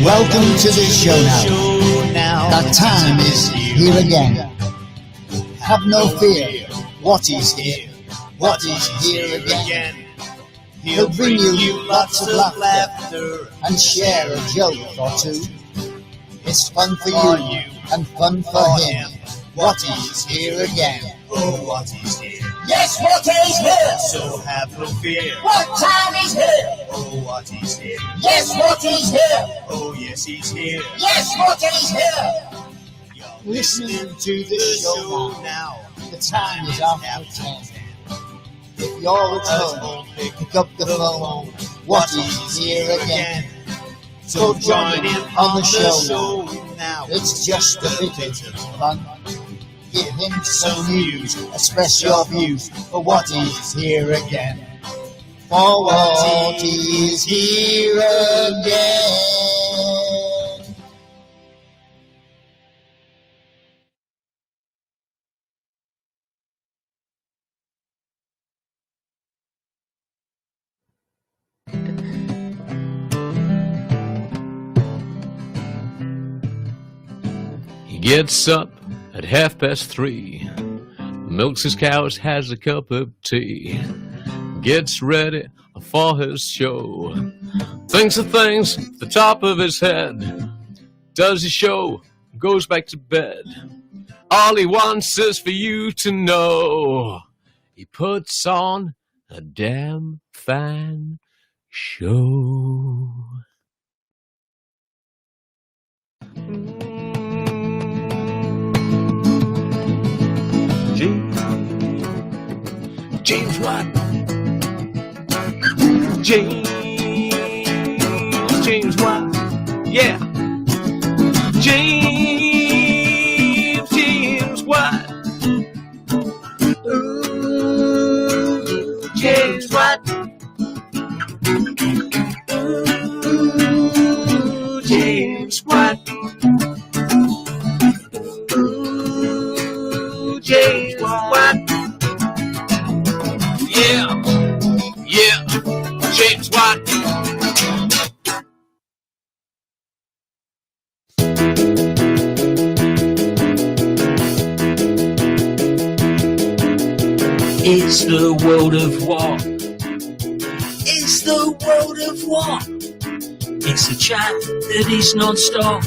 Welcome to the show now. That time is here again. Have no fear, Watty's here. Watty's here again. He'll bring you lots of laughter and share a joke or two. It's fun for you and fun for him. Watty's here again. Oh, Watty's here. Yes, Watty's here. So have no fear. What time is here? Oh, Watty's here. Yes, Watty's here. Oh, yes, he's here. Yes, Watty's here. You're Listening to the show now. The time is after 10. If you're at home, pick up the phone. Watty's here again. So join him on the show now. It's just a bit of fun. Give him some news, express your views, for Watty's here again. For Watty's here again. He gets up at 3:30, milks his cows, has a cup of tea, gets ready for his show, thinks of things at the top of his head, does his show, goes back to bed. All he wants is for you to know he puts on a damn fine show. James Watt. James Watt. Yeah. James Watt. Ooh, James Watt. Ooh, James Watt. Ooh, James Watt. Yeah, James Watt. It's the world of what? It's the world of what? It's a chat that is non-stop.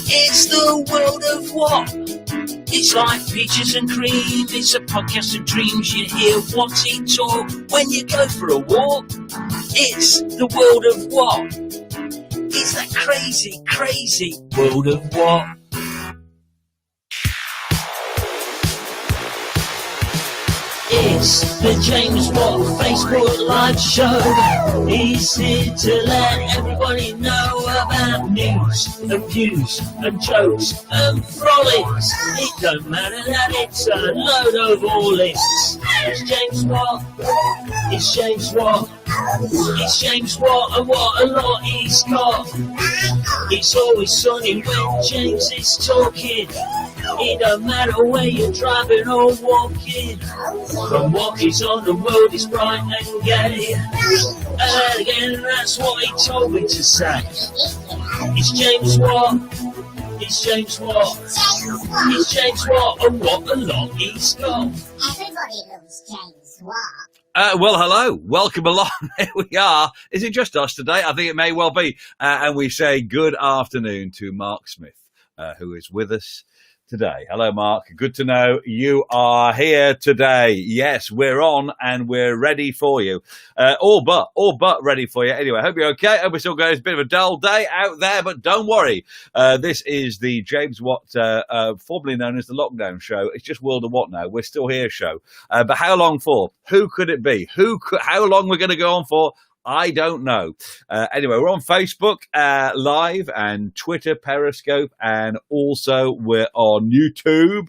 It's the world of what? It's like peaches and cream. It's a podcast of dreams. You hear Watty talk when you go for a walk. It's the world of what? It's that crazy, crazy world of what? It's the James Watt Facebook Live Show. He's here to let everybody know about news and views and jokes and frolics. It don't matter that it's a load of all lists. It's James Watt. It's James Watt. It's James Watt, and what a lot he's got. It's always sunny when James is talking. It don't matter where you're driving or walking. From what he's on, the world is bright and gay. And again, that's what he told me to say. It's James Watt. It's James Watt. It's James Watt, and what a lot he's got. Everybody loves James Watt. Well, hello. Welcome along. Here we are. Is it just us today? I think it may well be. And we say good afternoon to Mark Smith, who is with us today. Hello, Mark. Good to know you are here today. Yes, we're on and we're ready for you. All but ready for you. Anyway, I hope you're okay. I hope we're still going. It's a bit of a dull day out there, but don't worry. This is the James Watt, formerly known as the Lockdown Show. It's just World of What now. We're still here show. But how long for? Who could it be? How long we're going to go on for? I don't know. Anyway, we're on Facebook Live and Twitter, Periscope, and also we're on YouTube.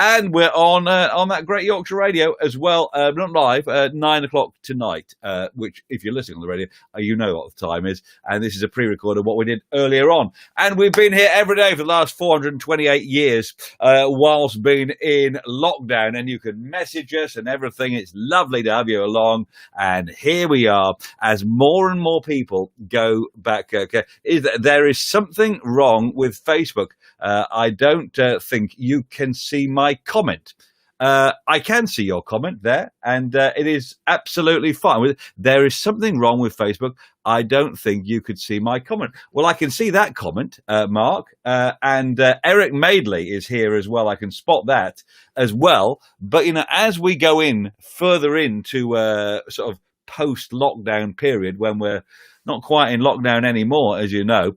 And we're on that Great Yorkshire Radio as well, not live, 9 o'clock tonight, which, if you're listening on the radio, you know what the time is. And this is a pre-record of what we did earlier on. And we've been here every day for the last 428 years whilst being in lockdown. And you can message us and everything. It's lovely to have you along. And here we are as more and more people go back. Okay, there is something wrong with Facebook. I don't think you can see my comment. I can see your comment there, and it is absolutely fine. There is something wrong with Facebook. I don't think you could see my comment. Well, I can see that comment, Mark, and Eric Madeley is here as well. I can spot that as well. But, as we go further into sort of post-lockdown period when we're not quite in lockdown anymore, as you know,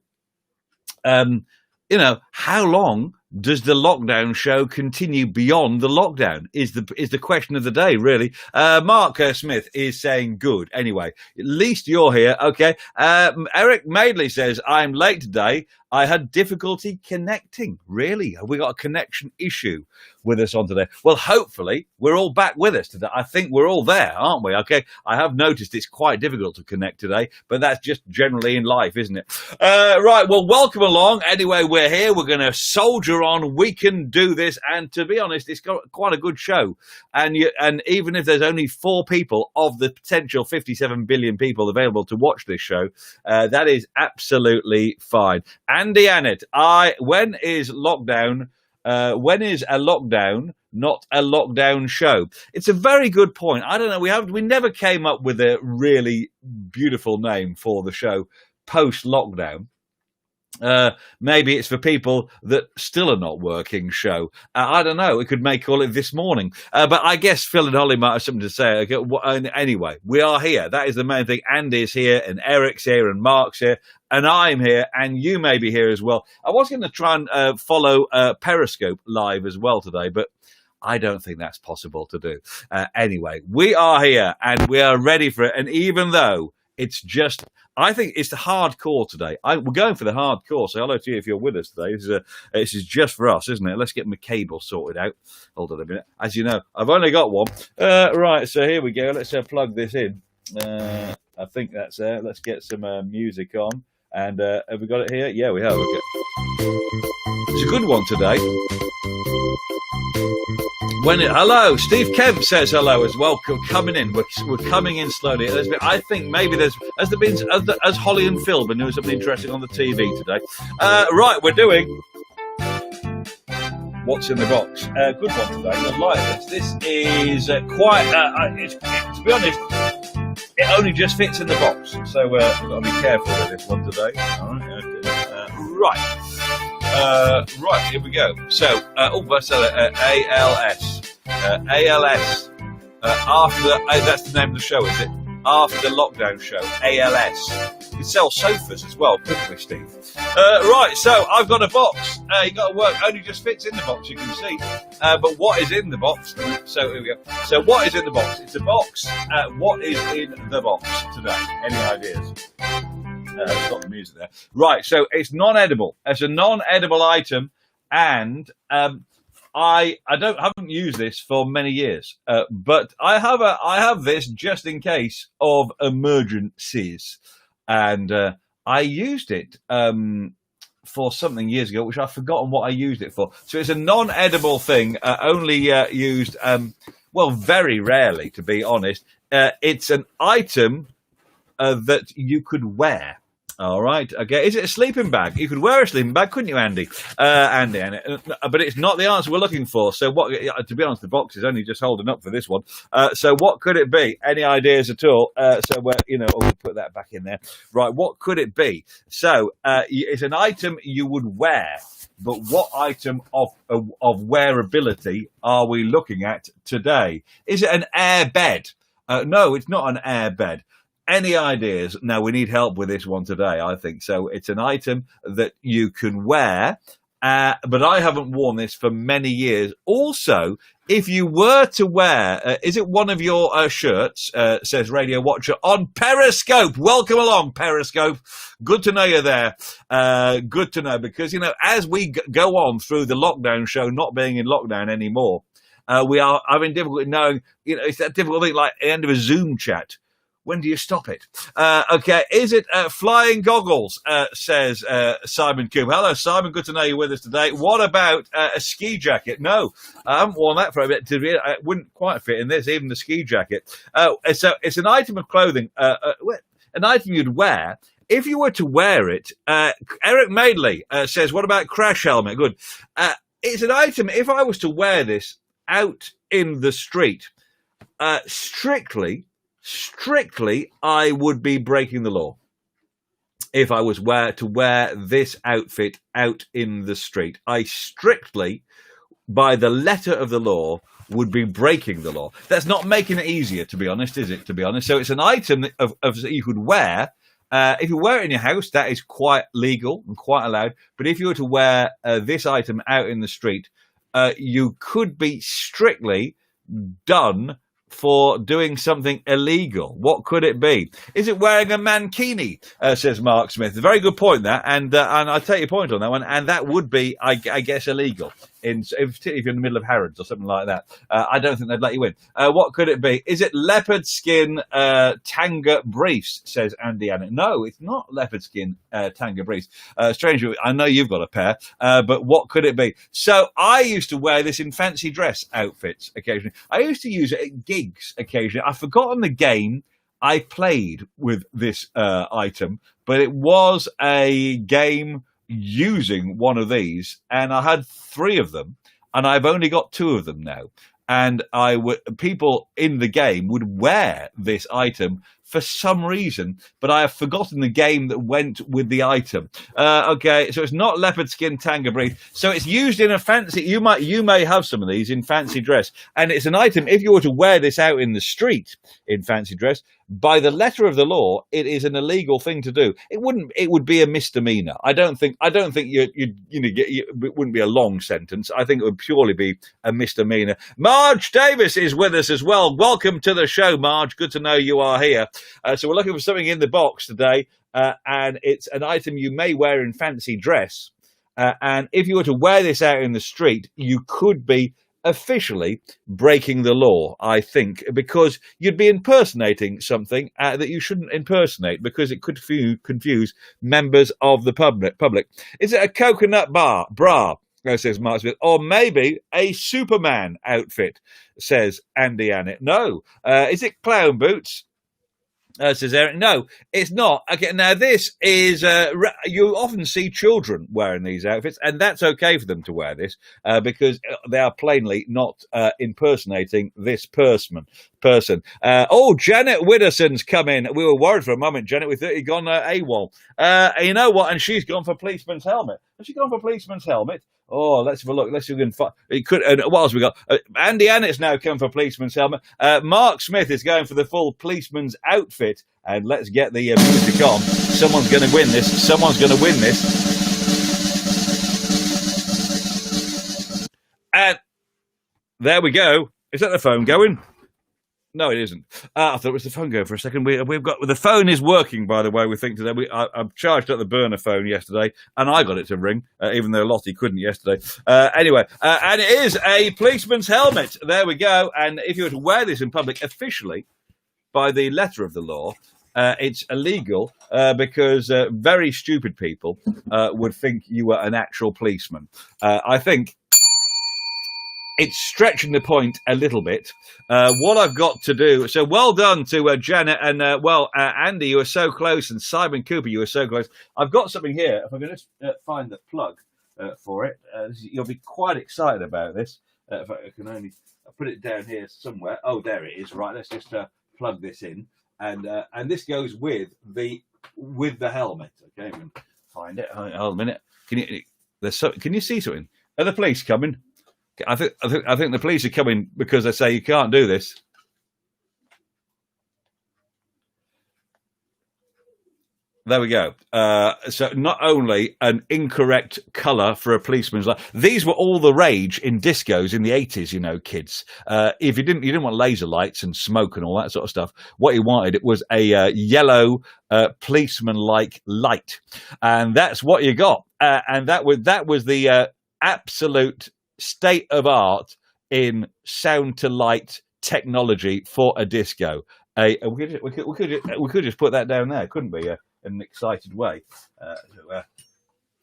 how long does the lockdown show continue beyond the lockdown is the question of the day, really. Mark Smith is saying good. Anyway, at least you're here. Okay. Eric Madeley says, I'm late today. I had difficulty connecting. Really? Have we got a connection issue with us on today? Well, hopefully we're all back with us today. I think we're all there, aren't we? Okay. I have noticed it's quite difficult to connect today, but that's just generally in life, isn't it? Right. Well, welcome along. Anyway, we're here. We're going to soldier on. We can do this. And to be honest, it's got quite a good show. And even if there's only 4 people of the potential 57 billion people available to watch this show, that is absolutely fine. Andy Annett, when is lockdown? When is a lockdown not a lockdown show? It's a very good point. I don't know. We never came up with a really beautiful name for the show post lockdown. Maybe it's for people that still are not working show. I don't know. We could call it This Morning. But I guess Phil and Holly might have something to say. Okay, anyway, we are here. That is the main thing. Andy's here and Eric's here and Mark's here and I'm here and you may be here as well. I was going to try and follow Periscope live as well today, but I don't think that's possible to do. Anyway, we are here and we are ready for it. And even though it's just... I think it's the hardcore today. We're going for the hardcore. So hello to you if you're with us today. This is just for us, isn't it? Let's get my cable sorted out. Hold on a minute. As you know, I've only got one. Right, so here we go. Let's plug this in. I think that's there. Let's get some music on. And have we got it here? Yeah, we have. Okay. It's a good one today. Hello, Steve Kemp says hello as well. Coming in, we're coming in slowly. I think maybe has Holly and Phil been doing something interesting on the TV today. Right, we're doing What's in the Box. Good one today. I like this. This is quite. To be honest, it only just fits in the box, so we've got to be careful with this one today. All right, okay. Right, here we go. So, that's ALS. ALS. That's the name of the show, is it? After the lockdown show, ALS. You could sell sofas as well, couldn't we, Steve? Right, so I've got a box. You got to work. Only just fits in the box, you can see. But what is in the box? So here we go. So what is in the box? It's a box. What is in the box today? Any ideas? Got the music there. Right, so it's non-edible. It's a non-edible item, and I haven't used this for many years, but I have this just in case of emergencies, and I used it for something years ago, which I've forgotten what I used it for. So it's a non-edible thing, only used very rarely, to be honest. It's an item that you could wear. All right. Okay. Is it a sleeping bag? You could wear a sleeping bag, couldn't you, Andy? Andy, but it's not the answer we're looking for. So what? To be honest, the box is only just holding up for this one. So what could it be? Any ideas at all? We'll put that back in there. Right. What could it be? So it's an item you would wear. But what item of wearability are we looking at today? Is it an air bed? No, it's not an air bed. Any ideas? No, we need help with this one today, I think. So it's an item that you can wear but I haven't worn this for many years. Also, if you were to wear, is it one of your shirts, says Radio Watcher, on Periscope? Welcome along, Periscope. Good to know you're there. Good to know, because, as we go on through the lockdown show, not being in lockdown anymore, we are having difficulty knowing, it's that difficult thing like at the end of a Zoom chat. When do you stop it? Okay, is it flying goggles, says Simon Cooper. Hello, Simon. Good to know you're with us today. What about a ski jacket? No, I haven't worn that for a bit. It wouldn't quite fit in this, even the ski jacket. So it's an item of clothing, an item you'd wear if you were to wear it. Eric Madeley says, what about crash helmet? Good. It's an item, if I was to wear this out in the street, strictly, I would be breaking the law if I was to wear this outfit out in the street. I strictly, by the letter of the law, would be breaking the law. That's not making it easier, to be honest, is it? To be honest, so it's an item of that you could wear. If you wear it in your house, that is quite legal and quite allowed. But if you were to wear this item out in the street, you could be strictly done for doing something illegal. What could it be? Is it wearing a mankini? Says Mark Smith. Very good point, that, and I take your point on that one. And that would be, I guess, illegal, particularly if you're in the middle of Harrods or something like that. I don't think they'd let you in. What could it be? Is it leopard skin tanga briefs? Says Andy Annett. No, it's not leopard skin tanga briefs. Strangely, I know you've got a pair, but what could it be? So I used to wear this in fancy dress outfits occasionally. I used to use it at gigs occasionally. I've forgotten the game I played with this item, but it was a game using one of these, and I had 3 of them, and I've only got 2 of them now. And people in the game would wear this item for some reason, but I have forgotten the game that went with the item. Okay, so it's not leopard skin tanga brief. So it's used in a fancy. You may have some of these in fancy dress, and it's an item. If you were to wear this out in the street in fancy dress, by the letter of the law, it is an illegal thing to do. It would be a misdemeanor. I don't think it wouldn't be a long sentence. I think it would purely be a misdemeanor. Marge Davis is with us as well. Welcome to the show, Marge. Good to know you are here. So we're looking for something in the box today, and it's an item you may wear in fancy dress. And if you were to wear this out in the street, you could be officially breaking the law, I think, because you'd be impersonating something that you shouldn't impersonate, because it could confuse members of the public. Is it a coconut bra? Says Mark Smith, or maybe a Superman outfit? Says Andy Annett. No. Is it clown boots? Says Eric. No, it's not. Okay, now this is, you often see children wearing these outfits, and that's okay for them to wear this, because they are plainly not impersonating this person. Janet Widdowson's come in. We were worried for a moment, Janet. We thought you'd gone AWOL. You know what? And she's gone for policeman's helmet. Has she gone for policeman's helmet? Oh, let's have a look. Let's see if we can find. It could. What else we got? Andy Annett's now come for policeman's helmet. Mark Smith is going for the full policeman's outfit. And let's get the music on. Someone's going to win this. And there we go. Is that the phone going? No, it isn't. I thought it was the phone going for a second. We've got the phone is working, by the way. We think today. I've charged up the burner phone yesterday, and I got it to ring, even though Lottie couldn't yesterday. Anyway, and it is a policeman's helmet. There we go. And if you were to wear this in public officially, by the letter of the law, it's illegal because very stupid people would think you were an actual policeman. I think it's stretching the point a little bit. What I've got to do, so well done to Janet and, Andy, you were so close, and Simon Cooper, you were so close. I've got something here. If I can just find the plug for it, you'll be quite excited about this. If I can only put it down here somewhere. Oh, there it is. Right, let's just plug this in. And this goes with the helmet. Okay, I'm going to find it. Hold on a minute. Can you see something? Are the police coming? I think the police are coming because they say you can't do this. There we go. So not only an incorrect colour for a policeman's light. These were all the rage in discos in the 80s, you know, kids. If you didn't want laser lights and smoke and all that sort of stuff. What you wanted, it was a yellow policeman-like light. And that's what you got. And that was the absolute state of art in sound to light technology for a disco. We could just put that down there, couldn't we? In an excited way,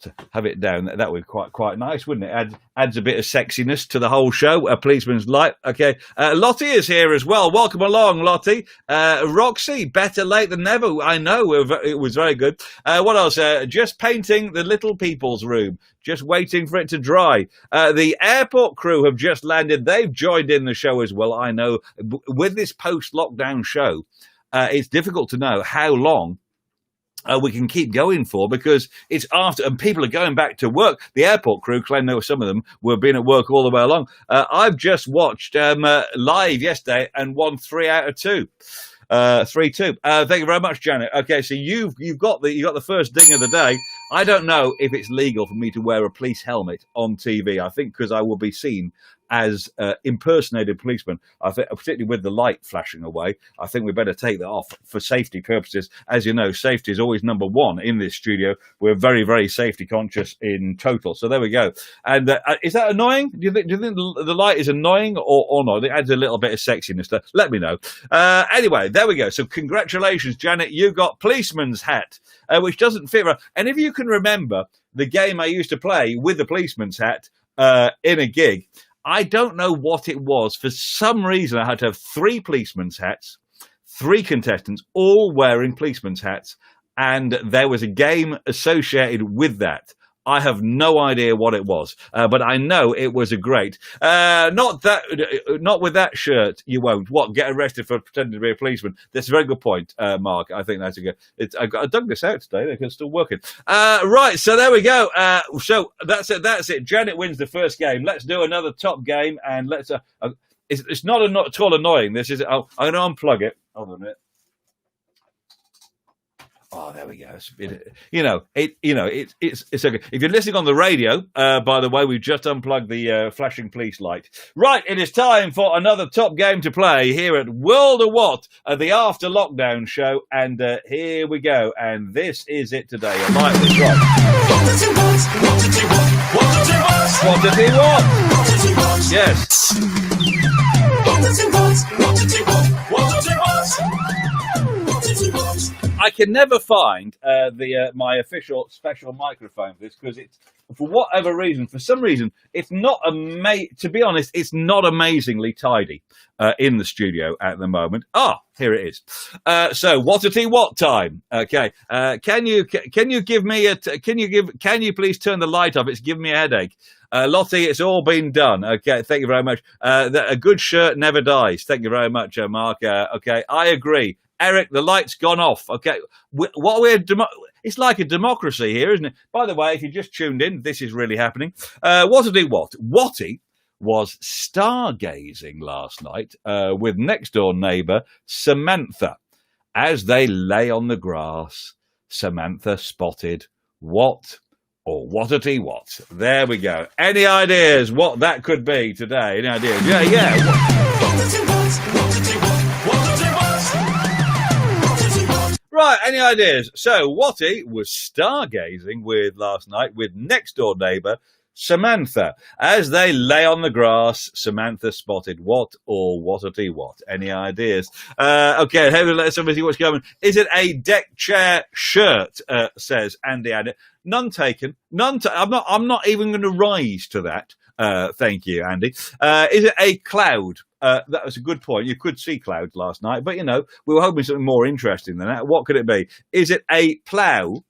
to have it down. That would be quite nice, wouldn't it? Adds a bit of sexiness to the whole show. A policeman's light. Okay, Lottie is here as well. Welcome along, Lottie. Roxy, better late than never. I know it was very good. What else? Just painting the little people's room. Just waiting for it to dry. The airport crew have just landed. They've joined in the show as well. I know. With this post-lockdown show, it's difficult to know how long we can keep going for, because it's after, and people are going back to work. The airport crew claim there were some of them were being at work all the way along. I've just watched live yesterday and won 3 out of 2. 3-2. Thank you very much, Janet. Okay, so you've got the first ding of the day. I don't know if it's legal for me to wear a police helmet on TV. I think because I will be seen as impersonated policeman. I think, particularly with the light flashing away, I think we better take that off for safety purposes. As you know, safety is always number one in this studio. We're very, very safety conscious in total. So there we go. And is that annoying? Do you think the light is annoying or not? It adds a little bit of sexiness to. Let me know. Anyway, there we go. So congratulations, Janet. You got policeman's hat, which doesn't fit. And if you can remember the game I used to play with the policeman's hat in a gig, I don't know what it was. For some reason, I had to have 3 policeman's hats, 3 contestants, all wearing policeman's hats, and there was a game associated with that. I have no idea what it was, but I know it was a great. Not with that shirt. You won't. What? Get arrested for pretending to be a policeman? That's a very good point, Mark. I think that's a good. I dug this out today. They're still working. Right. So there we go. So that's it. That's it. Janet wins the first game. Let's do another top game, and let's. It's not at all annoying. This is. I'm going to unplug it. Hold on a minute. Oh, there we go. It's okay. If you're listening on the radio, by the way, we've just unplugged the flashing police light. Right, it is time for another top game to play here at World of Watt, the After Lockdown show, and here we go. And this is it today. A light was dropped. Wattitty Watt. Yes. I can never find my official special microphone for this, because it's, for whatever reason, for some reason, it's not to be honest, it's not amazingly tidy in the studio at the moment. Here it is. So Wattity Watt time. Okay. Can you please turn the light off? It's giving me a headache. Lottie, it's all been done. Okay, thank you very much. A good shirt never dies. Thank you very much, Mark. Okay, I agree. Eric, the light's gone off. Okay, it's like a democracy here, isn't it? By the way, if you just tuned in, this is really happening. Wattity Watt. Watty was stargazing last night with next door neighbour Samantha. As they lay on the grass, Samantha spotted what? Or Wattity Watt. There we go. Any ideas what that could be today? Any ideas? Yeah. Right, any ideas? So, Watty was stargazing last night with next-door neighbour Samantha. As they lay on the grass, Samantha spotted what or Wattity Watt? Any ideas? Okay, let's see what's going on. Is it a deck chair shirt? Says Andy. None taken. I'm not even going to rise to that. Thank you, Andy. Is it a cloud? That was a good point. You could see clouds last night, but, we were hoping something more interesting than that. What could it be? Is it a plough,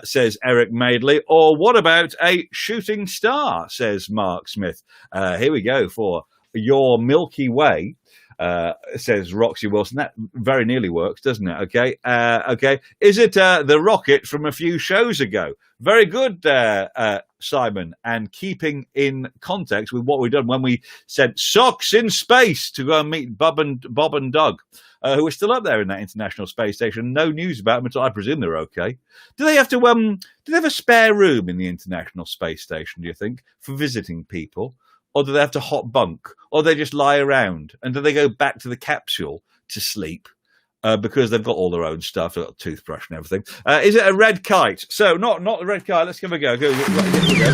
says Eric Madeley, or what about a shooting star, says Mark Smith? Here we go for your Milky Way. Says Roxy Wilson. That very nearly works, doesn't it? Okay. Okay. Is it the rocket from a few shows ago? Very good, Simon, and keeping in context with what we've done when we sent socks in space to go and meet Bob and Doug, who are still up there in that International Space Station. No news about them until I presume they're okay. Do they have to? Do they have a spare room in the International Space Station? Do you think for visiting people, or do they have to hot bunk, or they just lie around, and do they go back to the capsule to sleep? Because they've got all their own stuff, they've got a toothbrush and everything. Is it a red kite? So, not the red kite. Let's give it a go. Here we go.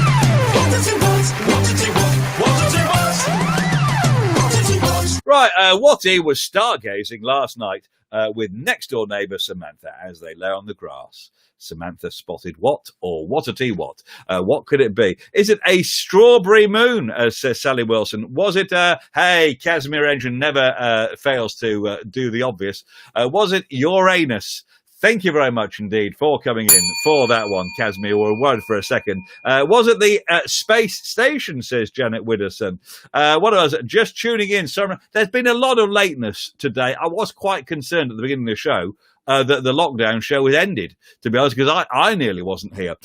Right, Watty was stargazing last night with next-door neighbour Samantha as they lay on the grass. Samantha spotted what or Wattity Watt? What could it be? Is it a strawberry moon, says Sally Wilson? Was it, hey, Casimir Engine never fails to do the obvious. Was it Uranus? Thank you very much indeed for coming in for that one, Casimir. We were worried for a second. Was it the space station, says Janet Widdowson. What was it? Just tuning in. Sorry, there's been a lot of lateness today. I was quite concerned at the beginning of the show that the lockdown show was ended, to be honest, because I nearly wasn't here.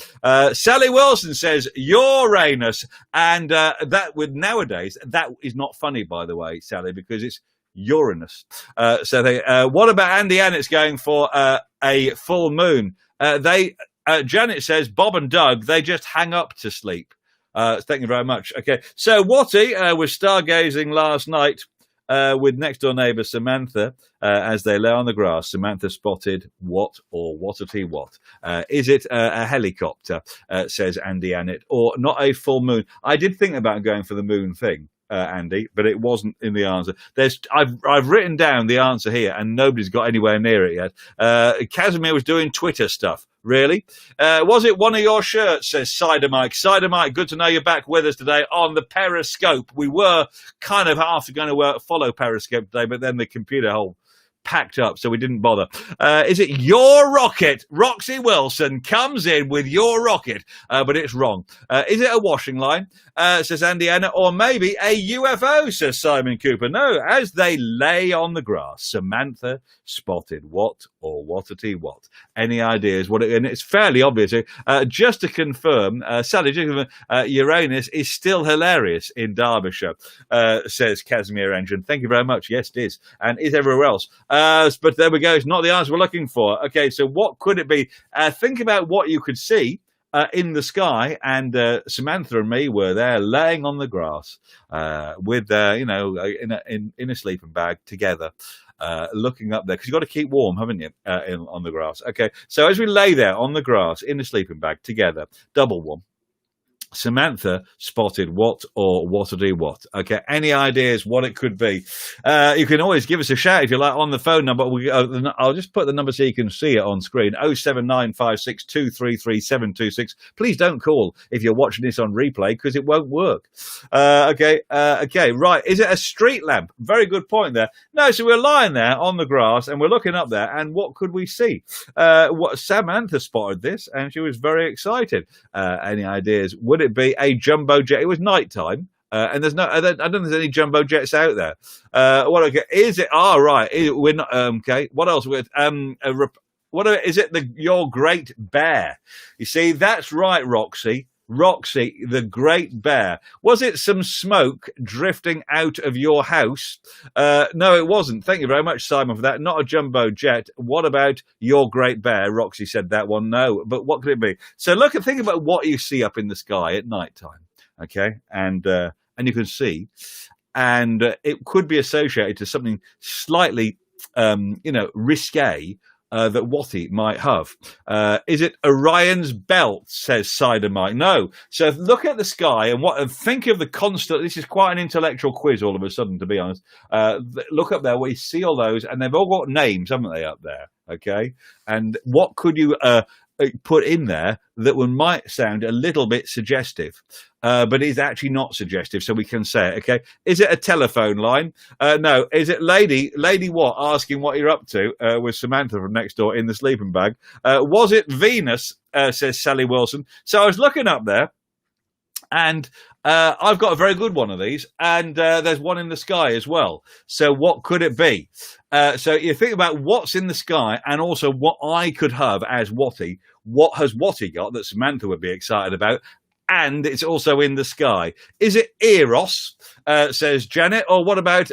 Sally Wilson says Uranus, and that with nowadays, that is not funny, by the way, Sally, because it's Uranus. What about Andy Annett's going for a full moon? Janet says Bob and Doug, they just hang up to sleep. Thank you very much. Okay, so Watty was stargazing last night with next door neighbour Samantha as they lay on the grass. Samantha spotted what or Wattity Watt? Is it a helicopter, says Andy Annett, or not a full moon? I did think about going for the moon thing, Andy, but it wasn't in the answer. I've written down the answer here, and nobody's got anywhere near it yet. Casimir was doing Twitter stuff. Really? Was it one of your shirts, says Cider Mike. Cider Mike, good to know you're back with us today on the Periscope. We were kind of half going to follow Periscope today, but then the computer hole packed up, so we didn't bother. Is it your rocket? Roxy Wilson comes in with your rocket, but it's wrong. Is it a washing line, says Andy Anna, or maybe a UFO, says Simon Cooper? No, as they lay on the grass, Samantha spotted what or Wattity Watt? Any ideas what it, and it's fairly obvious. Just to confirm, Sally, Uranus is still hilarious in Derbyshire, says Casimir Engine. Thank you very much. Yes, it is. And is everywhere else. But there we go. It's not the answer we're looking for. Okay, so what could it be? Think about what you could see in the sky, and Samantha and me were there laying on the grass with, in a sleeping bag together. Looking up there, because you've got to keep warm, haven't you, on the grass? Okay, so as we lay there on the grass in a sleeping bag together, double warm, Samantha spotted what or Wattity Watt? Okay, any ideas what it could be? You can always give us a shout if you like on the phone number. I'll just put the number so you can see it on screen. 07956 233 726. Please don't call if you're watching this on replay, because it won't work. Okay, right. Is it a street lamp? Very good point there. No, so we're lying there on the grass and we're looking up there, and what could we see? What Samantha spotted this, and she was very excited. Any ideas? Would it be a jumbo jet? It was nighttime, and there's no. I don't think there's any jumbo jets out there. Is it? Right. We're not. Okay. What else? With what is it? Your Great Bear. You see, that's right, Roxy. Roxy, the Great Bear. Was it some smoke drifting out of your house? No, it wasn't. Thank you very much, Simon, for that. Not a jumbo jet. What about your Great Bear? Roxy said that one. No, but what could it be? So think about what you see up in the sky at night time. Okay, and you can see, and it could be associated to something slightly, risque. That Watty might have. Is it Orion's belt, says Cider Mike? No. So look at the sky and think of the constant. This is quite an intellectual quiz all of a sudden, to be honest. Look up there where you see all those, and they've all got names, haven't they, up there? Okay. And what could you put in there that might sound a little bit suggestive, but is actually not suggestive, so we can say it. Okay, is it a telephone line? No. Is it Lady Watt asking what you're up to with Samantha from next door in the sleeping bag? Was it Venus? Says Sally Wilson. So I was looking up there, and I've got a very good one of these, and there's one in the sky as well. So what could it be? So you think about what's in the sky, and also what I could have as Watty. what has Watty got that Samantha would be excited about? And it's also in the sky. Is it Eros, says Janet, or what about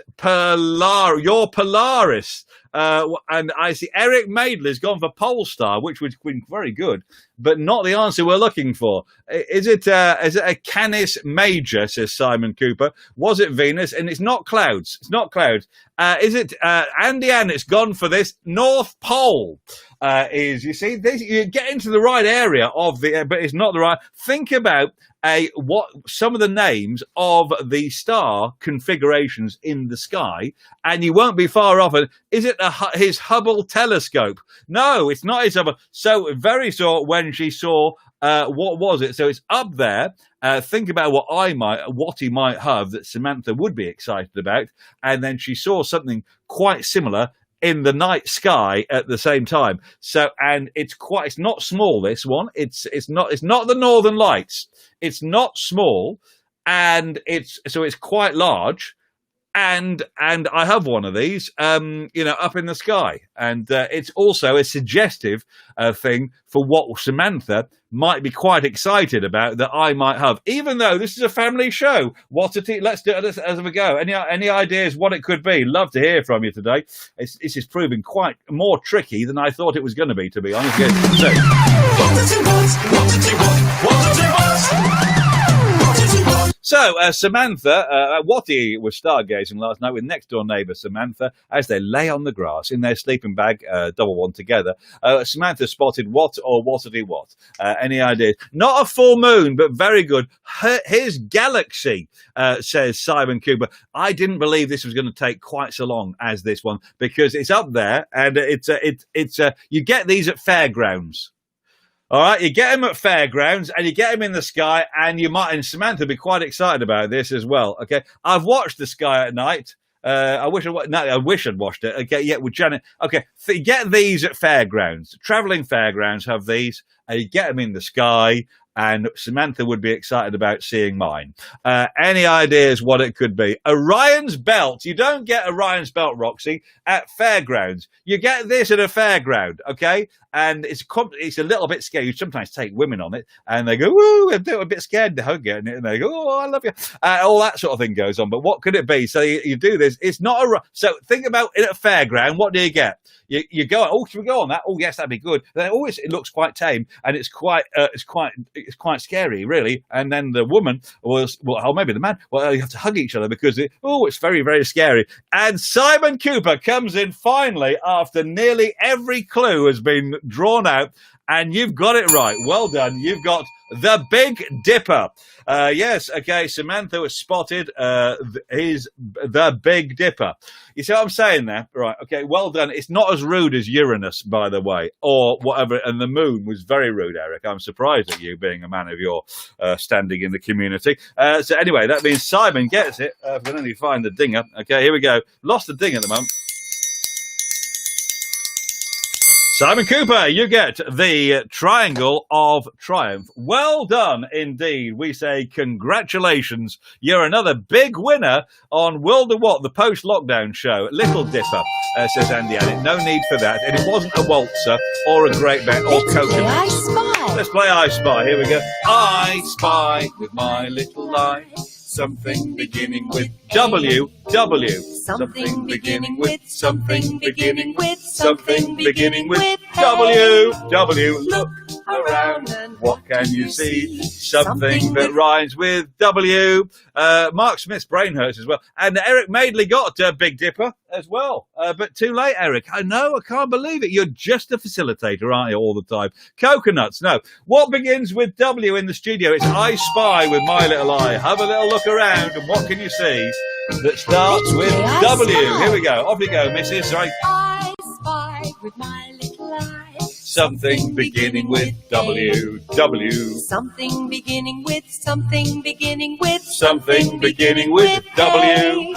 your Polaris? And I see Eric Maidley's gone for Polestar, which would be very good, but not the answer we're looking for. Is it a Canis Major, says Simon Cooper. Was it Venus? And it's not clouds. It's not clouds. Is it Andy Annett's gone for this North Pole? You see, you get into the right area of the, but it's not the right. Think about some of the names of the star configurations in the sky, and you won't be far off. Is it his Hubble telescope? No, it's not his Hubble. So very short when she saw. What was it? So it's up there. Think about what he might have that Samantha would be excited about, and then she saw something quite similar in the night sky at the same time. So, and it's not small, this one. It's not the Northern Lights. It's not small, and it's quite large. And I have one of these, up in the sky. And it's also a suggestive thing for what Samantha might be quite excited about that I might have. Even though this is a family show, Wattity, let's do it as we go. Any ideas what it could be? Love to hear from you today. This is proving quite more tricky than I thought it was going to be honest. So, Samantha, Watty was stargazing last night with next-door neighbour Samantha as they lay on the grass in their sleeping bag, double one together. Samantha spotted Wattity Watt. Any ideas? Not a full moon, but very good. His galaxy, says Simon Cooper. I didn't believe this was going to take quite so long as this one because it's up there and you get these at fairgrounds. All right, you get them at fairgrounds and you get them in the sky, and Samantha be quite excited about this as well. Okay, I've watched the sky at night. I wish I'd watched it. Okay, yeah, with Janet. Okay, so you get these at fairgrounds. Traveling fairgrounds have these, and you get them in the sky. And Samantha would be excited about seeing mine. Any ideas what it could be? Orion's Belt. You don't get Orion's Belt, Roxy, at fairgrounds. You get this at a fairground, okay? And it's a little bit scary. You sometimes take women on it, and they go, woo, they're a bit scared to hug it, and they go, oh, I love you. All that sort of thing goes on. But what could it be? So you do this. It's not so think about it at a fairground. What do you get? You go, oh, should we go on that? Oh, yes, that'd be good. Then it looks quite tame, and it's quite scary, really. And then the woman, or maybe the man, you have to hug each other because it's very, very scary. And Simon Cooper comes in finally after nearly every clue has been drawn out, and you've got it right. Well done. You've got the Big Dipper. Yes, okay, Samantha was spotted the Big Dipper. You see what I'm saying there? Right, okay, well done. It's not as rude as Uranus, by the way, or whatever, and the moon was very rude, Eric. I'm surprised at you being a man of your standing in the community. So anyway, that means Simon gets it. I can only find the dinger. Okay, here we go. Lost the ding at the moment. Simon Cooper, you get the Triangle of Triumph. Well done indeed. We say congratulations. You're another big winner on World of Watt, the post-lockdown show. Little Dipper, says Andy Annett. No need for that. And it wasn't a waltzer or a great bet or coconut. I Spy. Let's play I Spy. Here we go. I spy with my little eye something beginning with W. Something beginning with, something beginning with, Something beginning with W. Look around and what can you see? Something that rhymes with W. Mark Smith's brain hurts as well. And Eric Maidley got Big Dipper as well. But too late, Eric. I know, I can't believe it. You're just a facilitator, aren't you, all the time? Coconuts, no. What begins with W in the studio? It's I spy with my little eye. Have a little look around, and what can you see that starts with W? Here we go. Off you go, missus. Right. I spy with my little eye. Something beginning with W. Something beginning with, something beginning with, Something beginning with W.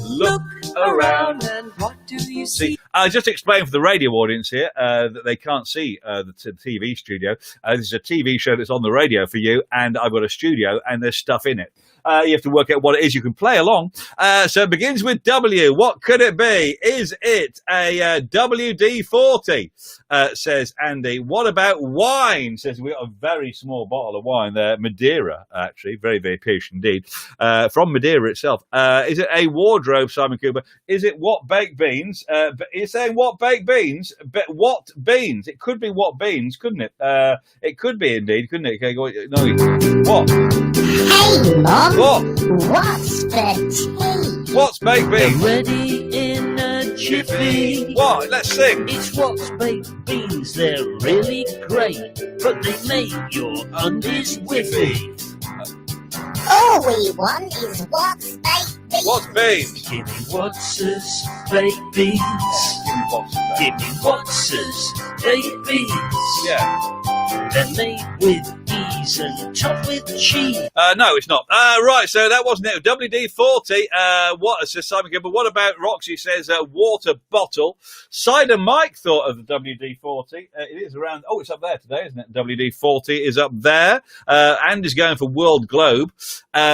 Look around and what do you see? I just explained for the radio audience here that they can't see the TV studio. This is a TV show that's on the radio for you, and I've got a studio, and there's stuff in it. You have to work out what it is. You can play along. So it begins with W. What could it be? Is it a WD-40? Says Andy. What about wine? Says we've got a very small bottle of wine there. Madeira, actually. Very, very pish indeed. From Madeira itself. Is it a wardrobe, Simon Cooper? Is it what baked beans? He's saying what baked beans? But what beans? It could be what beans, couldn't it? It could be indeed, couldn't it? Okay, no, what? Hey, Mom. What? What's the tea? What's baked beans? Ready in a jiffy. What? Let's sing. It's what's baked beans. They're really great, but they make your undies whiffy. All we want is what's baked beans. What's beans? Give me Watts's baked beans. Give me Watts's baked beans. Yeah. They're made with ease and topped with cheese. No, it's not. Right, so that wasn't it. WD-40. What says Simon Gilbert? What about Roxy says water bottle? Cider Mike thought of the WD-40. It is around. Oh, it's up there today, isn't it? WD-40 is up there. Andy's going for World Globe.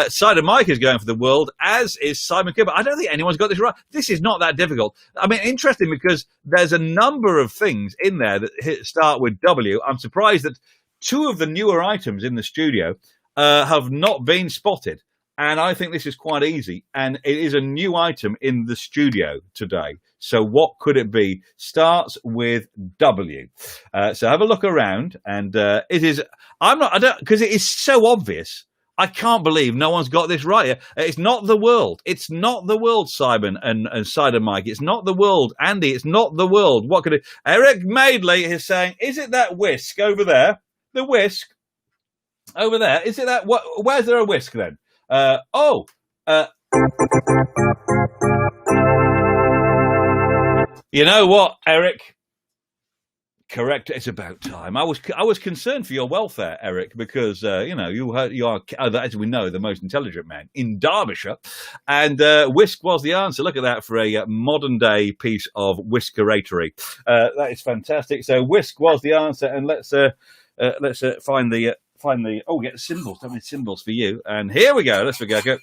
Cider Mike is going for the world, as is Simon Gilbert. I don't think anyone's got this right. This is not that difficult. I mean, interesting because there's a number of things in there that start with W. I'm surprised that two of the newer items in the studio have not been spotted. And I think this is quite easy. And it is a new item in the studio today. So what could it be? Starts with W. So have a look around. And it is, because it is so obvious. I can't believe no one's got this right. It's not the world. It's not the world, Simon and Cider Mike. It's not the world. Andy, it's not the world. What could it? Eric Madeley is saying, is it that whisk over there? The whisk over there. Is it that? Where's there a whisk then? You know what, Eric? Correct. It's about time. I was concerned for your welfare, Eric, because you are, as we know, the most intelligent man in Derbyshire, and whisk was the answer. Look at that for a modern day piece of whiskeratory. That is fantastic. So whisk was the answer, and let's find the get symbols. Don't we? Symbols for you. And here we go. Let's go.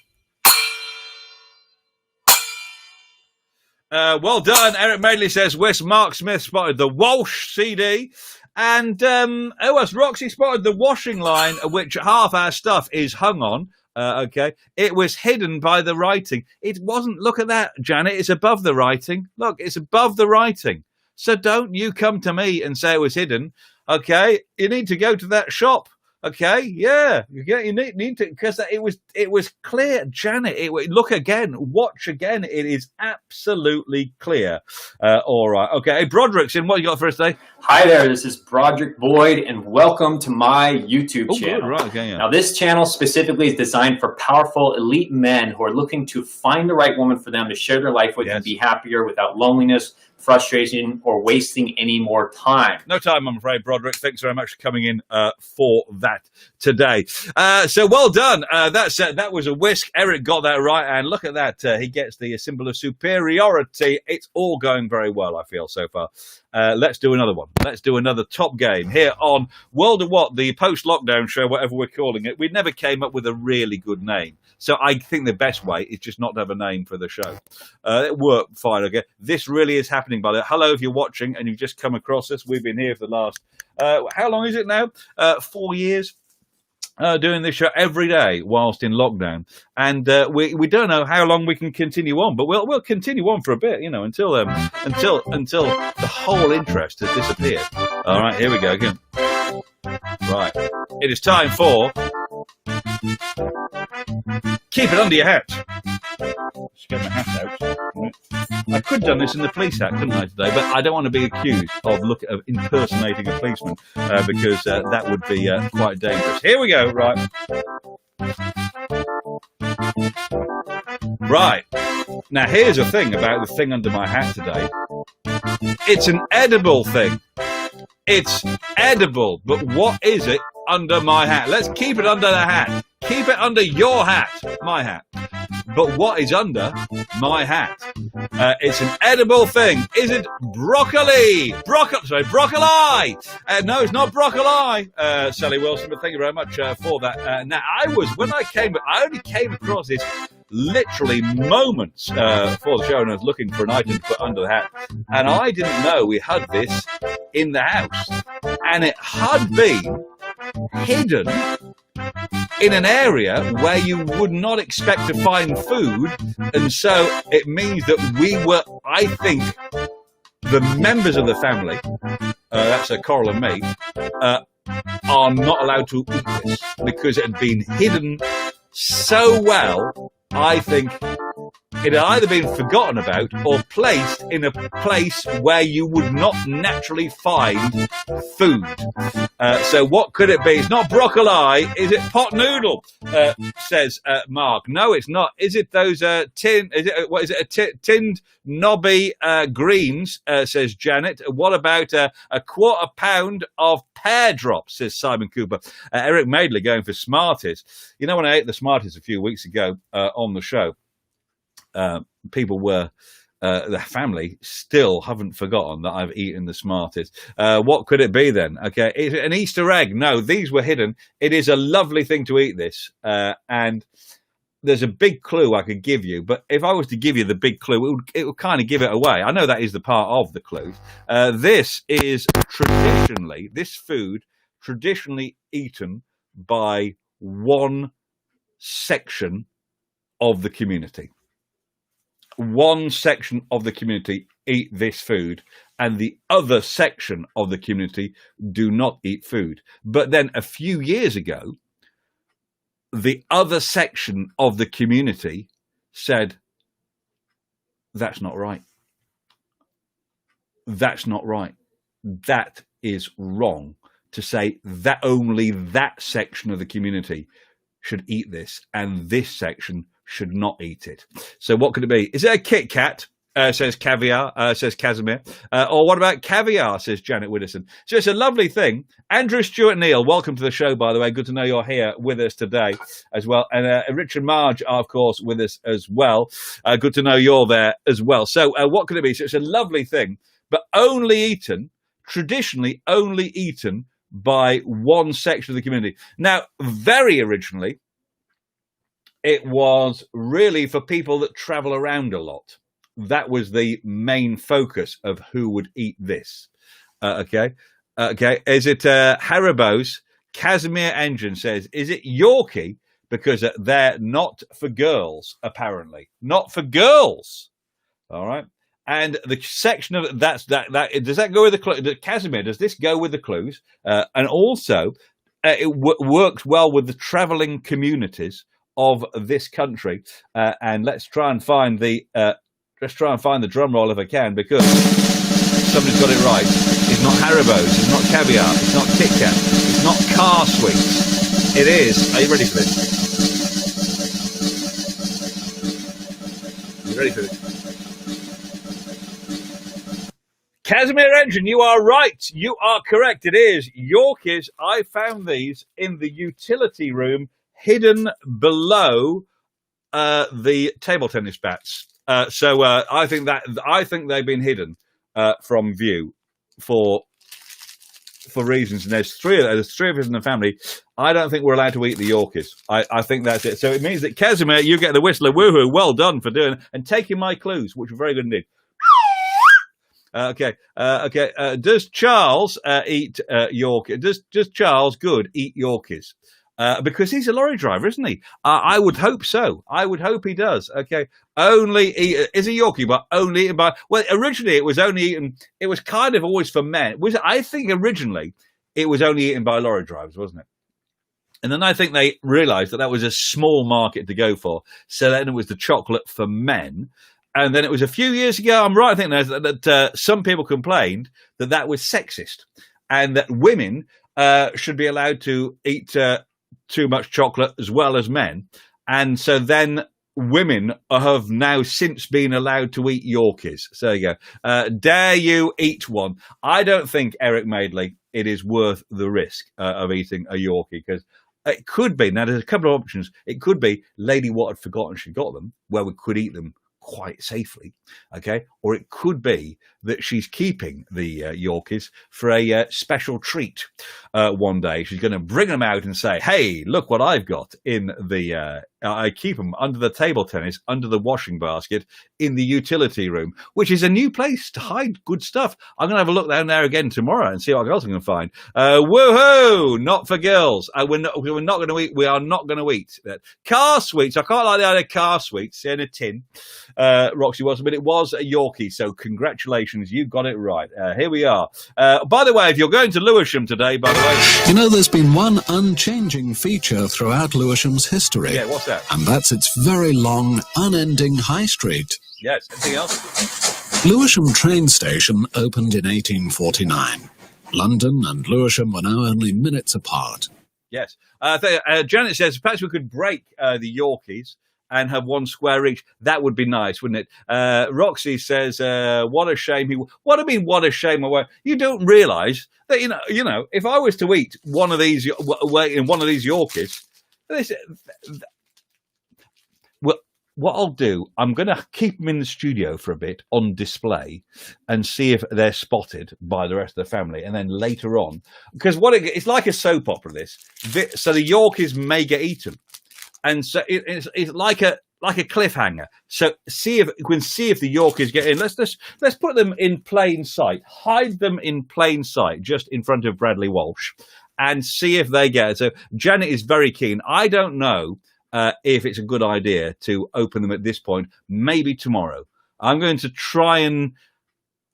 Well done. Eric Madeley says whisk. Mark Smith spotted the Walsh CD. And who else? Roxy spotted the washing line, which half our stuff is hung on. Okay. It was hidden by the writing. It wasn't. Look at that, Janet. It's above the writing. Look, it's above the writing. So don't you come to me and say it was hidden. Okay. You need to go to that shop. Okay, yeah, you need to, because it was clear, Janet. Look again, watch again. It is absolutely clear. All right, okay. Hey, Broderick's in. What you got for us today? Hi there, this is Broderick Boyd, and welcome to my YouTube channel. Good, right, okay, yeah. Now, this channel specifically is designed for powerful, elite men who are looking to find the right woman for them to share their life with and be happier without loneliness, frustration, or wasting any more time. No time, I'm afraid, Broderick. Thanks very much for coming in for that today. So well done. That was a whisk. Eric got that right, and look at that. He gets the symbol of superiority. It's all going very well, I feel, so far. Let's do another one. Let's do another top game here on World of What, the post-lockdown show, whatever we're calling it. We never came up with a really good name. So I think the best way is just not to have a name for the show. It worked fine, okay? This really is happening, by the way. Hello, if you're watching and you've just come across us. We've been here for the last, how long is it now? 4 years. Doing this show every day whilst in lockdown, and we don't know how long we can continue on, but we'll continue on for a bit, until the whole interest has disappeared. All right, here we go again. Right, it is time for Keep It Under Your Hat. Just get my hat out. I could have done this in the police hat, couldn't I, today? But I don't want to be accused of impersonating a policeman because that would be quite dangerous. Here we go, right. Right. Now, here's the thing about the thing under my hat today. It's an edible thing. It's edible, but what is it under my hat? Let's keep it under the hat. Keep it under your hat, my hat. But what is under my hat? It's an edible thing. Is it broccoli? Broccoli. No, it's not broccoli. Sally Wilson, but thank you very much for that. Now, I only came across this literally moments for the show, and I was looking for an item to put under the hat, and I didn't know we had this in the house, and it had been hidden in an area where you would not expect to find food, and so it means that we were, I think, the members of the family, that's Coral and me, are not allowed to eat this because it had been hidden so well. I think it had either been forgotten about or placed in a place where you would not naturally find food. So what could it be? It's not broccoli. Is it pot noodle? Says Mark. No, it's not. Is it those tinned knobby greens? Says Janet. What about a quarter pound of pear drops? Says Simon Cooper. Eric Madeley going for Smarties. You know, when I ate the Smarties a few weeks ago on the show, people were, the family still haven't forgotten that I've eaten the Smarties. What could it be then? Okay, is it an Easter egg? No, these were hidden. It is a lovely thing to eat this. And there's a big clue I could give you, but if I was to give you the big clue, it would kind of give it away. I know that is the part of the clue. This food traditionally eaten by one section of the community. One section of the community eat this food, and the other section of the community do not eat food. But then a few years ago, the other section of the community said, that's not right. That's not right. That is wrong to say that only that section of the community should eat this, and this section should not eat it. So what could it be? Is it a Kit Kat? Says Caviar, says Casimir. Or what about caviar, says Janet Widdowson. So it's a lovely thing. Andrew Stewart Neal, welcome to the show, by the way. Good to know you're here with us today as well. And Richard Marge are, of course, with us as well. Good to know you're there as well. So what could it be? So it's a lovely thing, but traditionally only eaten by one section of the community. Now, very originally, it was really for people that travel around a lot. That was the main focus of who would eat this. Okay. Is it Haribo's? Casimir Engine says, is it Yorkie? Because they're not for girls, apparently. Not for girls. All right. And the section of that does that go with the clue? Casimir, does this go with the clues? And also, it works well with the traveling communities of this country. And let's try and find the drum roll if I can, because somebody's got it right. It's not Haribo's, it's not caviar, it's not Kit Kat, it's not car sweets. It is. Are you ready for this? You ready for this? Casimir Engine, you are right. You are correct. It is Yorkies. I found these in the utility room, hidden below the table tennis bats. So I think they've been hidden from view for reasons. And there's three of us in the family. I don't think we're allowed to eat the Yorkies. I think that's it. So it means that Casimir, you get the whistler. Woohoo! Well done for doing it and taking my clues, which were very good indeed. Okay. Does Charles eat Yorkies? Does Charles Good eat Yorkies? Because he's a lorry driver, isn't he? I would hope so. I would hope he does. Okay. Is a Yorkie, but only eaten by, well, originally it was only eaten, it was kind of always for men. I think originally it was only eaten by lorry drivers, wasn't it? And then I think they realized that was a small market to go for. So then it was the chocolate for men. And then it was a few years ago, I'm right, I think that some people complained that was sexist and that women should be allowed to eat too much chocolate as well as men. And so then women have now since been allowed to eat Yorkies. So there you go. Dare you eat one? I don't think, Eric Madeley, it is worth the risk of eating a Yorkie, because It could be, now there's a couple of options. It could be Lady Watt had forgotten she got them, where we could eat them quite safely, okay? Or it could be that she's keeping the Yorkies for a special treat one day. She's going to bring them out and say, hey, look what I've got in the, I keep them under the table tennis, under the washing basket, in the utility room, which is a new place to hide good stuff. I'm going to have a look down there again tomorrow and see what else I can find. Woohoo! Not for girls. We are not going to eat that. Car sweets. I quite like the idea of car sweets in a tin. Roxy was, but it was a Yorkie, so congratulations, you got it right. Here we are. By the way, if you're going to Lewisham today, by the way... You know, there's been one unchanging feature throughout Lewisham's history. Yeah, what's that? And that's its very long, unending high street. Yes, anything else? Lewisham train station opened in 1849. London and Lewisham were now only minutes apart. Yes. Janet says, perhaps we could break the Yorkies and have one square each. That would be nice, wouldn't it? Roxy says, what a shame. What do you mean, what a shame? You don't realise that, you know, if I was to eat one of these Yorkies, well, what I'll do, I'm going to keep them in the studio for a bit on display and see if they're spotted by the rest of the family. And then later on, because it's like a soap opera, this. So the Yorkies may get eaten. And so it's like a cliffhanger. So we can see if the Yorkies get in. Let's put them in plain sight. Hide them in plain sight, just in front of Bradley Walsh, and see if they get it. So Janet is very keen. I don't know if it's a good idea to open them at this point. Maybe tomorrow. I'm going to try and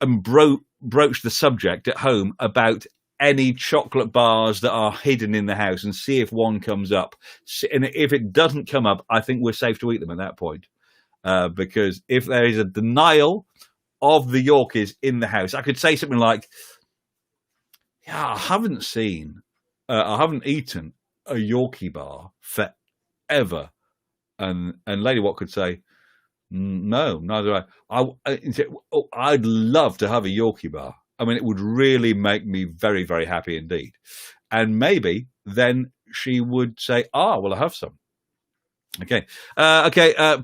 broach the subject at home about any chocolate bars that are hidden in the house and see if one comes up. And if it doesn't come up, I think we're safe to eat them at that point. Because if there is a denial of the Yorkies in the house, I could say something like, yeah, I haven't eaten a Yorkie bar forever. And Lady Watt could say, no, neither I'd love to have a Yorkie bar. I mean, it would really make me very, very happy indeed. And maybe then she would say, well, I have some. Okay.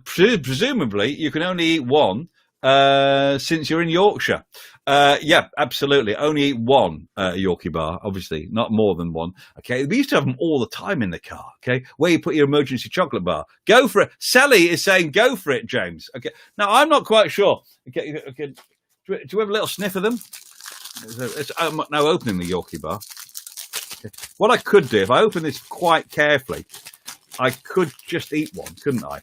Presumably, you can only eat one since you're in Yorkshire. Yeah, absolutely. Only eat one Yorkie bar, obviously, not more than one. Okay. We used to have them all the time in the car. Okay. Where you put your emergency chocolate bar. Go for it. Sally is saying, go for it, James. Okay. Now, I'm not quite sure. Okay. Do you have a little sniff of them? I'm now opening the Yorkie bar. Okay. What I could do, if I open this quite carefully, I could just eat one, couldn't I?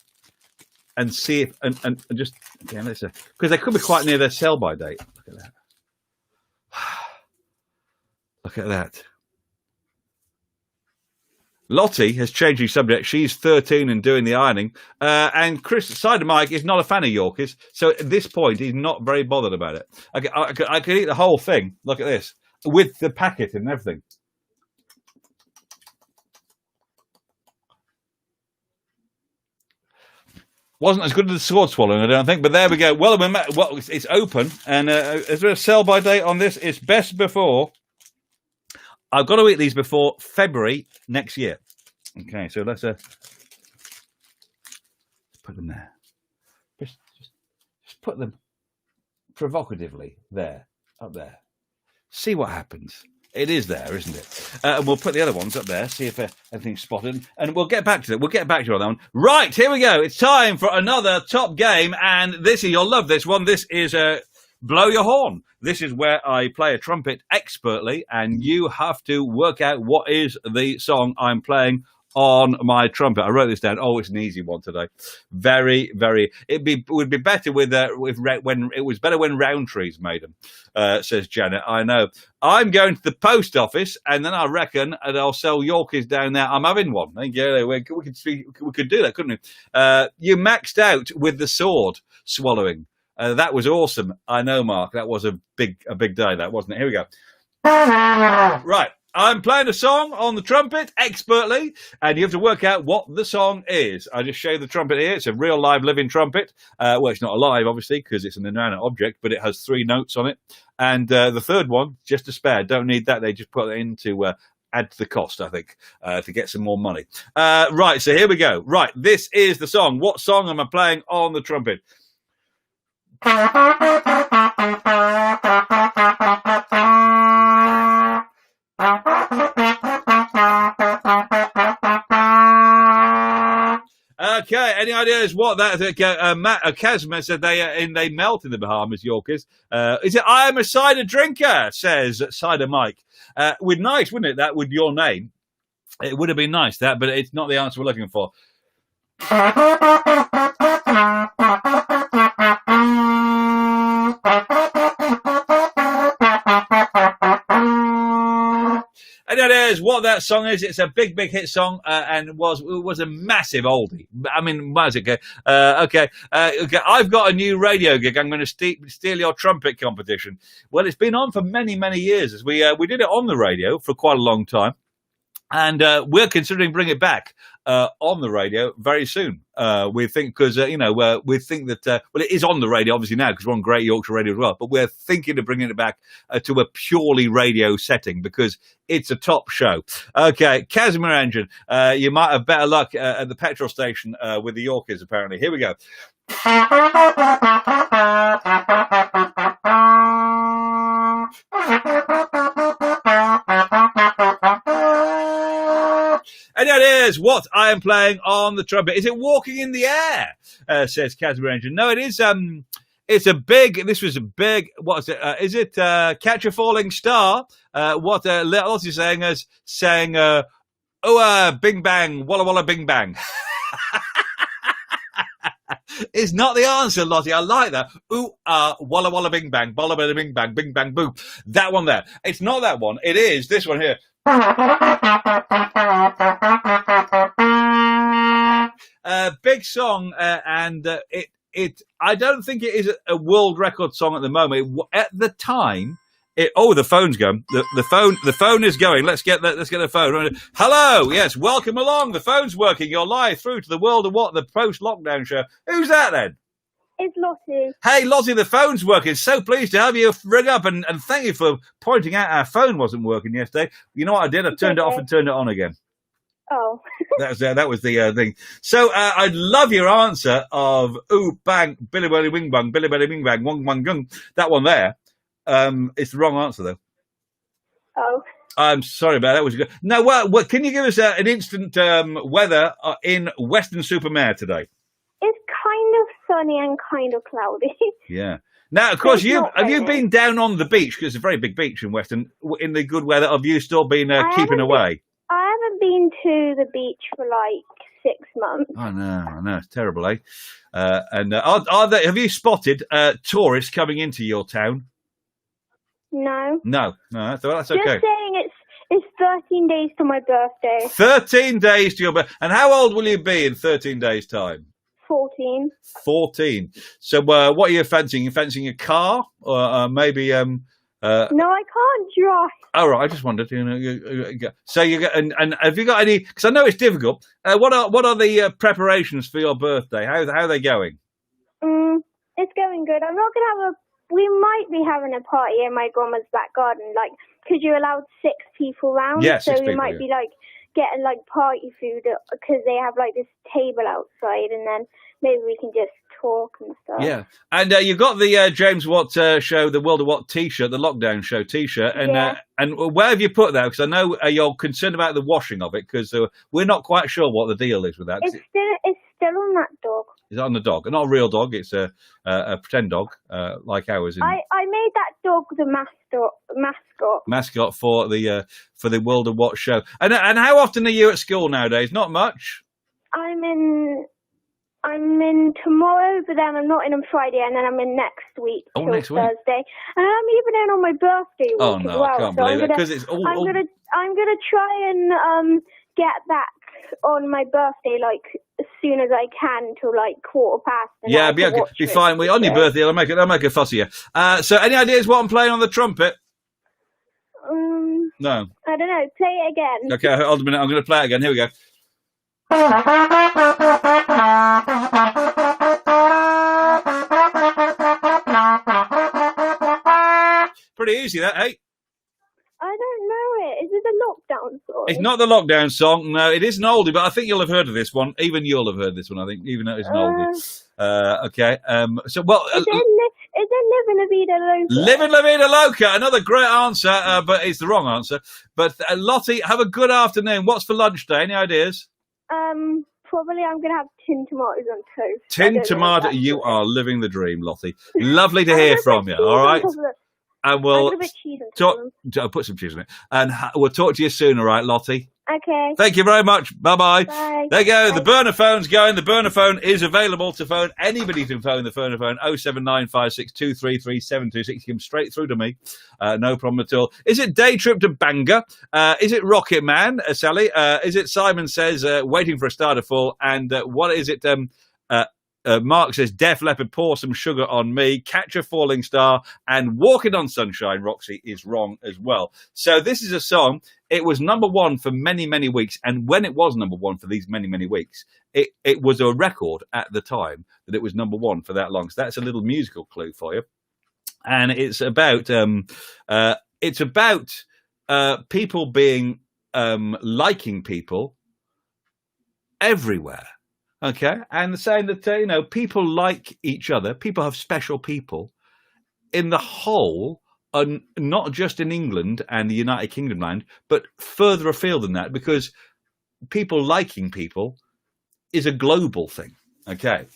And see if, and just, okay, let's see. Because they could be quite near their sell-by date. Look at that. Look at that. Lottie has changed his subject. She's 13 and doing the ironing. And Chris Cider Mike is not a fan of Yorkies. So at this point, he's not very bothered about it. I could eat the whole thing. Look at this. With the packet and everything. Wasn't as good as the sword swallowing, I don't think. But there we go. Well, it's open. And is there a sell-by date on this? It's best before. I've got to eat these before February next year. Okay, so let's put them there. Just put them provocatively there, up there. See what happens. It is there, isn't it? And we'll put the other ones up there, see if everything's spotted. And we'll get back to it. We'll get back to you on that one. Right, here we go. It's time for another top game. And you'll love this one. This is Blow Your Horn. This is where I play a trumpet expertly, and you have to work out what is the song I'm playing on my trumpet. I wrote this down. Oh, it's an easy one today. Very, very. It would be better when it was better when Roundtree's made them. Says Janet. I know. I'm going to the post office, and then I reckon they'll sell Yorkies down there. I'm having one. Yeah, we could do that, couldn't we? You maxed out with the sword swallowing. That was awesome. I know, Mark. That was a big day, that, wasn't it? Here we go. Right. I'm playing a song on the trumpet expertly, and you have to work out what the song is. I just show you the trumpet here. It's a real live living trumpet. Well, it's not alive, obviously, because it's an inanimate object, but it has 3 notes on it. And the third one, just a spare. Don't need that. They just put it into add to the cost, I think, to get some more money. Right, so here we go. Right, this is the song. What song am I playing on the trumpet? Okay, any ideas what that? Matt Kazma said they melt in the Bahamas, Yorkers. Is it I am a cider drinker? Says Cider Mike. Would nice, wouldn't it? That with your name, it would have been nice that, but it's not the answer we're looking for. And that is what that song is. It's a big hit song, and it was a massive oldie. I mean, why is it okay? Okay. I've got a new radio gig. I'm going to steal your trumpet competition. Well, it's been on for many years. As we did it on the radio for quite a long time, and we're considering bringing it back on the radio very soon. We think because we think that well, it is on the radio obviously now because we're on Great Yorkshire Radio as well. But we're thinking of bringing it back to a purely radio setting because it's a top show. Okay, Casimir Engine, you might have better luck at the petrol station with the Yorkers. Apparently, here we go. And that is what I am playing on the trumpet. Is it Walking in the Air? Says Casimir Engine. No, it is. It's a big. This was a big. What is it? Is it Catch a Falling Star? What Lottie saying is saying, bing bang, walla walla bing bang. It's not the answer, Lottie. I like that. Walla walla bing bang, bolla bada bing bang boom. That one there. It's not that one. It is this one here. Big song, and it. I don't think it is a world record song at the moment. At the time, the phone's going. The phone is going. Let's get the phone. Hello, yes, welcome along. The phone's working. You're live through to the World of What, the post-lockdown show. Who's that then? It's Lottie. Hey, Lottie, the phone's working. So pleased to have you ring up and thank you for pointing out our phone wasn't working yesterday. You know what I did? I turned it off and turned it on again. Oh. that was the thing. So I'd love your answer of bang, billy belly wing bang, billy belly wing bang, wong wang gung. That one there. It's the wrong answer though. Oh. I'm sorry about that. Was good. No, what can you give us an instant weather in Weston-super-Mare today? It's kind of sunny and kind of cloudy. Yeah. Now, of course, have you been down on the beach? Because it's a very big beach in Weston. In the good weather, have you still been keeping away? I haven't been to the beach for like 6 months. I know, it's terrible, eh? Have you spotted tourists coming into your town? No. No, that's okay. Just saying it's 13 days to my birthday. 13 days to your birthday. And how old will you be in 13 days' time? 14. 14. So what are you fancying? You fancying a car? Or maybe... No, I can't drive. Oh, right, I just wondered. So you get, and have you got any? Because I know it's difficult. What are the preparations for your birthday? How are they going? It's going good. I'm not gonna have we might be having a party in my grandma's back garden, like because you're allowed 6 people round. Yeah, so 6 we people, might be like getting like party food because they have like this table outside, and then maybe we can just talk and stuff. Yeah, and you got the James Watt show, the World of What T-shirt, the lockdown show T-shirt, and where have you put that? Because I know you're concerned about the washing of it, because we're not quite sure what the deal is with that. It's still on that dog. Is it on the dog? Not a real dog. It's a pretend dog, like ours. I made that dog the mascot for the World of What show. And how often are you at school nowadays? Not much. I'm in tomorrow, but then I'm not in on Friday, and then I'm in next week till next week. Thursday, and I'm even in on my birthday week as well. I can't believe it, because it's all. I'm gonna try and get back on my birthday like as soon as I can till like 15:15. Yeah, be fine. On your birthday, I'll make a fuss of you. So, any ideas what I'm playing on the trumpet? No. I don't know. Play it again. Okay, hold a minute. I'm going to play it again. Here we go. Pretty easy, that, hey? I don't know it. Is it a lockdown It's not the lockdown song. No, it is an oldie, but I think you'll have heard of this one. Even you'll have heard this one, I think, even though it's an oldie. Okay. So, well... Is it Living La Vida Loca? Living La Vida Loca. Another great answer, but it's the wrong answer. But, Lottie, have a good afternoon. What's for lunch day? Any ideas? Probably I'm going to have tin tomatoes on toast. Tin tomato. You are living the dream, Lottie. Lovely to hear from you, all right? And we'll put some cheese on it. And we'll talk to you soon, all right, Lottie? Okay. Thank you very much. Bye-bye. Bye. There you go. Bye. The burner phone's going. The burner phone is available to phone. Anybody can phone the burner phone 07956233726. You come straight through to me. No problem at all. Is it Day Trip to Bangor? Is it Rocket Man, Sally? Is it Simon Says Waiting for a Star to Fall? And what is it? Mark says Def Leppard, Pour Some Sugar on Me, Catch a Falling Star, and Walking on Sunshine, Roxy, is wrong as well. So this is a song. It was number one for many, many weeks. And when it was number one for these many, many weeks, it was a record at the time that it was number one for that long. So that's a little musical clue for you. And it's about people being liking people everywhere. Okay, and saying that, people like each other. People have special people in the whole, and not just in England and the United Kingdom land, but further afield than that, because people liking people is a global thing. Okay.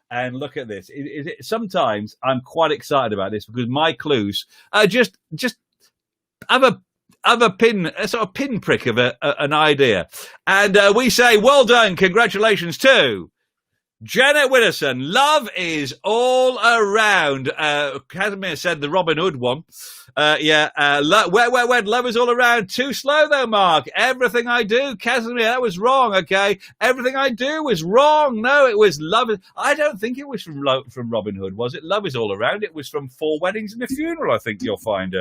And look at this. Sometimes I'm quite excited about this because my clues just have a pin, a sort of pinprick of an idea. And we say, well done, congratulations to Janet Widdowson. Love is all around. Casimir said the Robin Hood one. Where, love is all around. Too slow though, Mark. Everything I do, Casimir, that was wrong. Okay, everything I do was wrong. No, it was love. I don't think it was from Robin Hood, was it? Love is all around. It was from Four Weddings and a Funeral. I think you'll find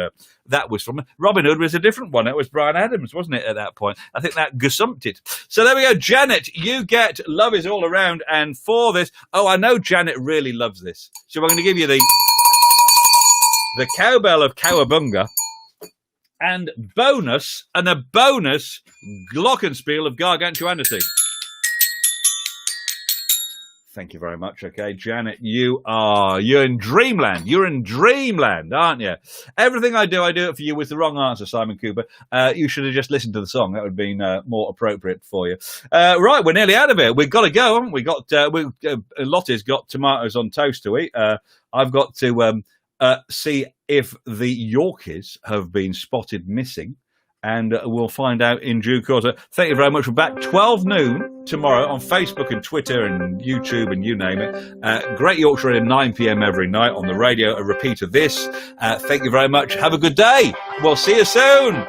that was from Robin Hood. Was a different one. That was Bryan Adams, wasn't it? At that point, I think that gazumped. So there we go, Janet. You get Love is all around, and for this, I know Janet really loves this. So we're going to give you the cowbell of Cowabunga and a bonus glockenspiel of Gargantuanity. Thank you very much. Okay, Janet, you're in dreamland. You're in dreamland, aren't you? Everything I do it for you was the wrong answer, Simon Cooper. You should have just listened to the song. That would have been more appropriate for you. Right, we're nearly out of here. We've got to go, haven't we? Lottie's got tomatoes on toast to eat. I've got to see if the Yorkies have been spotted missing. And we'll find out in due course. Thank you very much. We're back 12 noon tomorrow on Facebook and Twitter and YouTube and you name it. Great Yorkshire at 9 p.m. every night on the radio. A repeat of this. Thank you very much. Have a good day. We'll see you soon.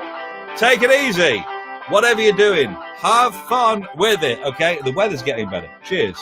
Take it easy. Whatever you're doing, have fun with it. Okay, the weather's getting better. Cheers.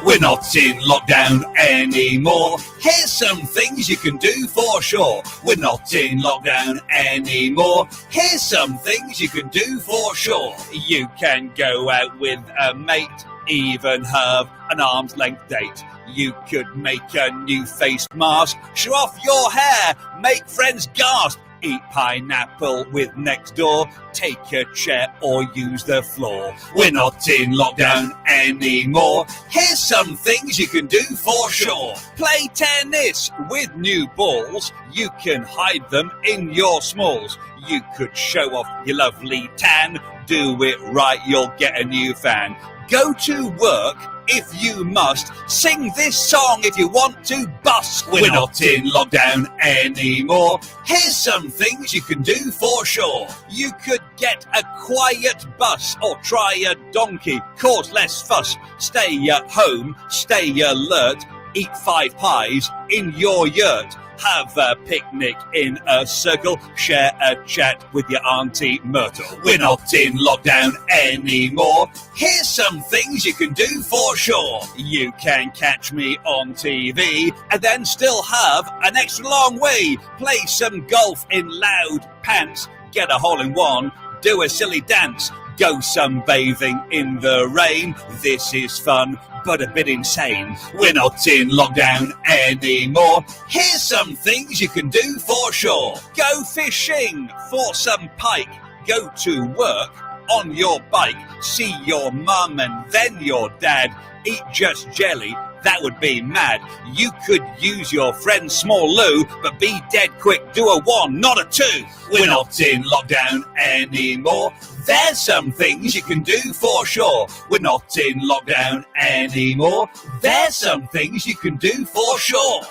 We're not in lockdown anymore. Here's some things you can do for sure. We're not in lockdown anymore. Here's some things you can do for sure. You can go out with a mate, even have an arm's length date. You could make a new face mask, show off your hair, make friends gasp. Eat pineapple with next door, take a chair or use the floor. We're not in lockdown anymore. Here's some things you can do for sure. Play tennis with new balls. You can hide them in your smalls. You could show off your lovely tan. Do it right, you'll get a new fan. Go to work if you must. Sing this song if you want to bust. We're not in lockdown anymore. Here's some things you can do for sure. You could get a quiet bus or try a donkey. Cause less fuss. Stay at home, stay alert. Eat 5 pies in your yurt. have a picnic in a circle, share a chat with your Auntie Myrtle. We're not in lockdown anymore. Here's some things you can do for sure. You can catch me on TV and then still have an extra long way. Play some golf in loud pants, get a hole-in-one, do a silly dance, go sunbathing in the rain. This is fun, but a bit insane. We're not in lockdown anymore. Here's some things you can do for sure. Go fishing for some pike. Go to work on your bike. See your mum and then your dad. Eat just jelly. That would be mad. You could use your friend's small loo, but be dead quick. Do a 1, not a 2. We're not in lockdown anymore. There's some things you can do for sure. We're not in lockdown anymore. There's some things you can do for sure.